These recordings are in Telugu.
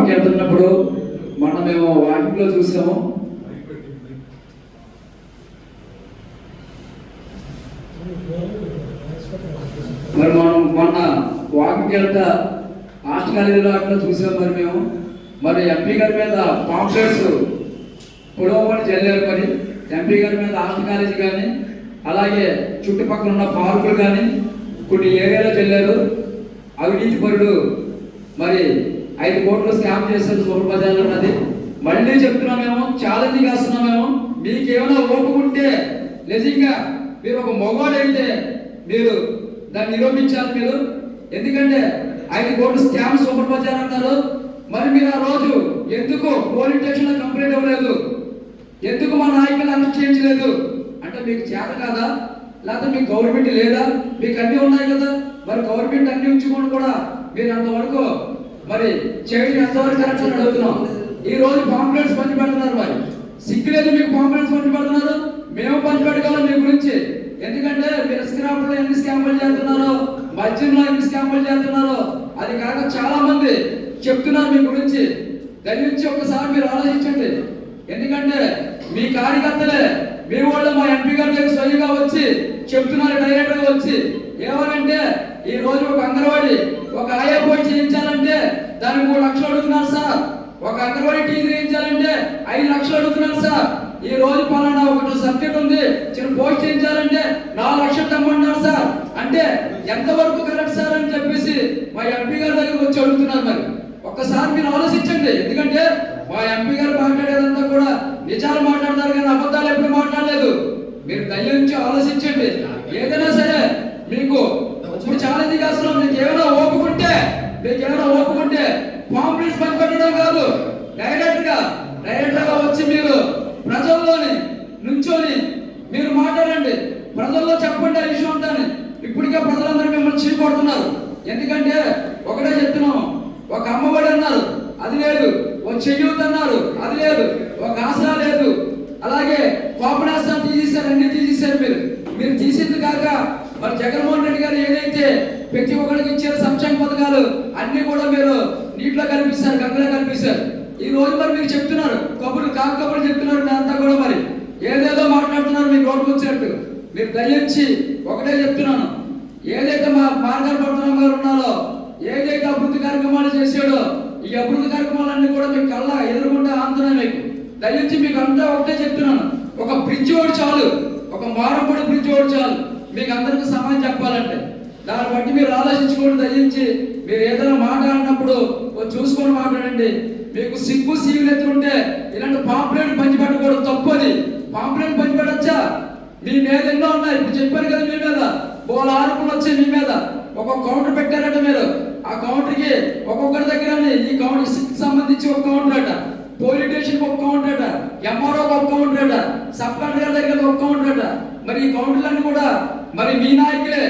వాకింగ్ వెళ్తున్నప్పుడు మేము వాకింగ్లో చూసాము. మరి మనం మొన్న వాకింగ్ వెళ్తా ఆర్ట్స్ కాలేజీలో అట్లా చూసాం. మరి ఎంపీ గారి మీద పాంప్లెట్స్ పొడవమని చల్లారు. మరి ఎంపీ గారి మీద ఆర్ట్స్ కాలేజీ కానీ అలాగే చుట్టుపక్కల ఉన్న పార్కులు కానీ కొన్ని ఏరియాలో చల్లారు. అవినీతి పరుడు మరి 5 కోట్లు స్కామ్ చేశారు సూపర్ బజార్లో ఉన్నది. మళ్ళీ చెప్తున్నామేమో, ఛాలెంజ్ చేస్తున్నామేమో, మీకేమైనా ఓపుకుంటే నిజంగా మీరు ఒక మొగాడైతే మీరు దాన్ని నిరూపించాలి మీరు. ఎందుకంటే 5 కోట్లు స్కామ్ సూపర్ బజార్ అన్నారు. మరి మీరు ఆ రోజు ఎందుకు పోలీస్ స్టేషన్లో కంప్లైంట్ ఇవ్వలేదు? ఎందుకు మా నాయకులు అరెస్ట్ చేయించలేదు? అంటే మీకు చేత కాదా? లేకపోతే మీకు గవర్నమెంట్ లేదా? మీకు అన్నీ ఉన్నాయి కదా. మరి గవర్నమెంట్ అన్ని ఉంచుకొని కూడా మీరు అంతవరకు మరి చేయడం ఎంతవరకు కరెక్ట్ అని అడుగుతున్నాం. ఈ రోజు పాంప్లెట్స్ పంచి పెడుతున్నారు. మరి సిగ్గులేదు మీకు? పాంప్లెట్స్ పంచి పెడుతున్నారు. మేము పంచి పెట్టుకోవాలి మీ గురించి. ఎందుకంటే మీరు స్క్రాప్లో ఎన్ని స్కామ్లు చేస్తున్నారో, మద్యంలో ఎన్ని స్కామ్లు చేస్తున్నారో అది కాక చాలా మంది చెప్తున్నారు మీ గురించి. దయచేసి ఒక్కసారి మీరు ఆలోచించండి. ఎందుకంటే మీ కార్యకర్తలే మీ వాళ్ళు మా ఎంపీ గారి దగ్గర స్వయంగా వచ్చి చెప్తున్నారు, డైరెక్ట్గా వచ్చి ఏమనంటే ఈ రోజు ఒక అంగన్వాడీ ఒక ఆయా పోయి చేయించాలంటే దానికి 3 లక్షలు అడుగుతున్నారు సార్. ఒక అంగన్వాడీ టీచర్ చేయించాలంటే 5 లక్షలు అడుగుతున్నారు సార్. ఈ రోజు పలానా ఒకటి సబ్జెక్ట్ ఉంది చిన్న పోస్ట్ చేయించాలంటే 4 లక్షలు తమ్మంటున్నారు సార్. అంటే ఎంతవరకు కరెక్ట్ సార్ అని చెప్పేసి మా ఎంపీ గారి దగ్గరకు వచ్చి అడుగుతున్నారు. మరి ఒక్కసారి మీరు ఆలోచించండి. ఎందుకంటే మా ఎంపీ గారు మాట్లాడేదంతా కూడా నిజాలు మాట్లాడతారు కానీ అబద్ధాలు ఎప్పుడు మాట్లాడలేదు. మీరు దయచేసి ఆలోచించండి. ఏదైనా సరే మీకు ఇప్పుడు ఛాలెంజ్ చేస్తున్నాం. మీకు ఏమైనా ఓపుకుంటే పాంప్లెట్స్ పంచిపెట్టడం కాదు, డైరెక్ట్గా వచ్చి మీరు ప్రజల్లోని నుంచొని మీరు మాట్లాడండి. ప్రజల్లో చెప్పండి ఆ విషయం అంటాను. ఇప్పటికే ప్రజలందరూ మిమ్మల్ని చీకొడుతున్నారు. ఎందుకంటే ఒకటే చెప్తున్నాము, ఒక అమ్మఒడి అన్నారు అది లేదు, ఒక చెయ్యూత్ అన్నారు అది లేదు, ఒక ఆసరా లేదు, అలాగే కోపనాస్తాను తీసేశారు, అన్ని తీసేశారు. మీరు తీసింది కాక మరి జగన్మోహన్ రెడ్డి గారు ఏదైతే ప్రతి ఒక్కరికి ఇచ్చారు సంక్షేమ పథకాలు అన్ని కూడా మీరు నీటిలో కల్పిస్తారు, గంగలో కల్పిస్తారు. ఈ రోజు మరి మీరు చెప్తున్నారు కబుర్లు చెప్తున్నారు. అంతా కూడా మరి ఏదేదో మాట్లాడుతున్నారు మీకు రోడ్డుకు వచ్చినట్టు. మీరు దయించి ఒకటే చెప్తున్నాను, ఏదైతే మా మార్గాల పడుతున్నాం గారు ఉన్నారో, ఏదైతే అభివృద్ధి కార్యక్రమాలు చేశాడో ఈ అభివృద్ధి కార్యక్రమాలన్నీ కూడా మీకు కల్లా ఎదుర్కొంటే ఆందోళన. మీకు దయించి మీకు అంతా ఒకటే చెప్తున్నాను, ఒక బ్రిడ్జ్ ఓడి చాలు, ఒక మారంపడి బ్రిడ్జ్ ఓడి చాలు మీకు అందరికీ సమాధానం చెప్పాలంటే. దాన్ని బట్టి మీరు ఆలోచించుకోండి. దయించి మీరు ఏదైనా మాట్లాడినప్పుడు చూసుకొని మాట్లాడండి. మీకు సిగ్గు సీగులెత్తుంటే ఇలాంటి పాంప్లెట్ పంచిపెట్టకూడదు, తప్పది. పాంప్లెట్ పంచిపెట్టచ్చా? మీ మీద ఎన్నో ఉన్నాయి. ఇప్పుడు చెప్పారు కదా, మీ మీద బోల ఆరోపణలు వచ్చాయి. మీ మీద ఒక కౌంటర్ పెట్టారట. మీరు ఆ కౌంటర్కి ఒక్కొక్కరి దగ్గర ఈ కౌంటర్ సంబంధించి ఒక కౌంటర్ అట, పోలీస్ స్టేషన్ ఒక కౌంటర్ అట, ఎంఆర్ఓ ఒక కౌంటర్ అట, సబ్ కలెక్టర్ దగ్గర ఒక కౌంటర్ అట. మరి ఈ కౌంటర్లన్నీ కూడా మరి మీ నాయకులే,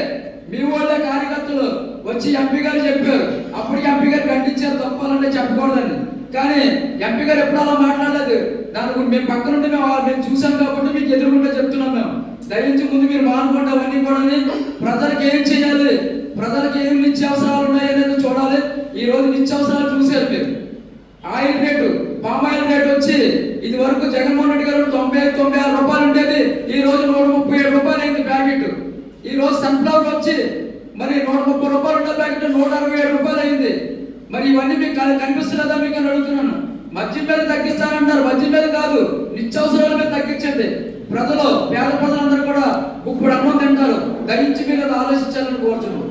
మీ వాళ్ళే కార్యకర్తలు వచ్చి ఎంపీ గారు చెప్పారు. అప్పుడు ఎంపీ గారు ఖండించారు తప్పాలంటే చెప్పకూడదని. కానీ ఎంపీ గారు ఎప్పుడు అలా మాట్లాడలేదు. దానికి మేము పక్క నుండి మేము చూసాం కాబట్టి మీకు ఎదురుకుంటే చెప్తున్నాం. మేము దయించి ముందు మీరు మానుకుంటే అవన్నీ కూడా ప్రజలకు ఏం చేయాలి, ప్రజలకు ఏం నిత్యావసరాలు ఉన్నాయనేది చూడాలి. ఈ రోజు నిత్యావసరాలు చూశారు మీరు. ఆయిల్ రేటు, పామాయిల్ రేటు వచ్చి ఇది వరకు జగన్మోహన్ రెడ్డి గారు 96 రూపాయలు ఉండేది, ఈ రోజు 137 రూపాయలు అయింది ప్యాకెట్. ఈ రోజు సన్ఫ్లవర్ వచ్చి మరి 130 రూపాయలు ఉండే ప్యాకెట్ 167 రూపాయలు అయింది. మరి ఇవన్నీ మీకు కనిపిస్తున్నదా మీకు అని అడుగుతున్నాను. మద్యం మీద తగ్గిస్తానంటారు, మద్యం మీద కాదు నిత్యావసరాల మీద తగ్గించండి. ప్రజలు, పేద ప్రజలందరూ కూడా ఇప్పుడు అన్నం తింటారు. దయించి మీరు ఆలోచించాలని కోరుతున్నాను.